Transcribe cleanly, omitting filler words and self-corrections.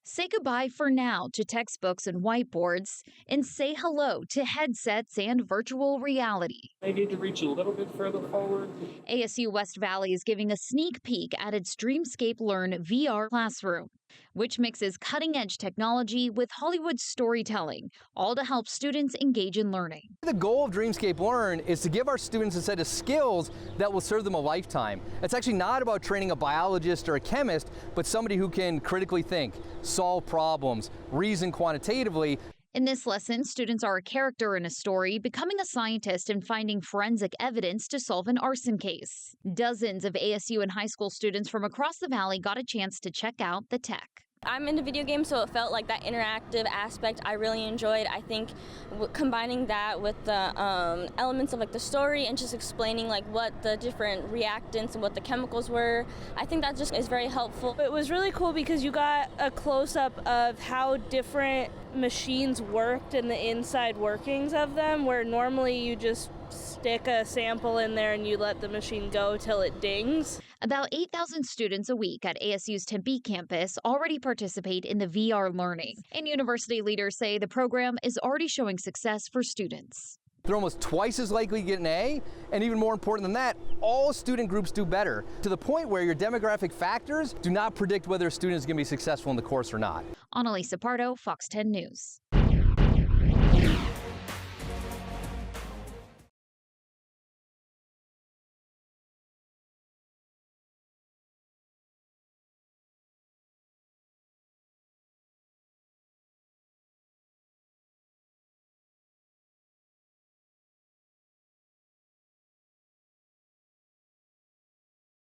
Say goodbye for now to textbooks and whiteboards, and say hello to headsets and virtual reality. I need to reach a little bit further forward. ASU West Valley is giving a sneak peek at its Dreamscape Learn VR classroom, which mixes cutting-edge technology with Hollywood storytelling, all to help students engage in learning. The goal of Dreamscape Learn is to give our students a set of skills that will serve them a lifetime. It's actually not about training a biologist or a chemist, but somebody who can critically think, solve problems, reason quantitatively. In this lesson, students are a character in a story, becoming a scientist and finding forensic evidence to solve an arson case. Dozens of ASU and high school students from across the valley got a chance to check out the tech. I'm into video games, so it felt like that interactive aspect I really enjoyed. I think combining that with the elements of like the story and just explaining like what the different reactants and what the chemicals were, I think that just is very helpful. It was really cool because you got a close-up of how different machines worked and the inside workings of them, where normally you just stick a sample in there and you let the machine go till it dings. About 8,000 students a week at ASU's Tempe campus already participate in the VR learning, and university leaders say the program is already showing success for students. They're almost twice as likely to get an A, and even more important than that, all student groups do better, to the point where your demographic factors do not predict whether a student is going to be successful in the course or not. Annalisa Pardo, Fox 10 News.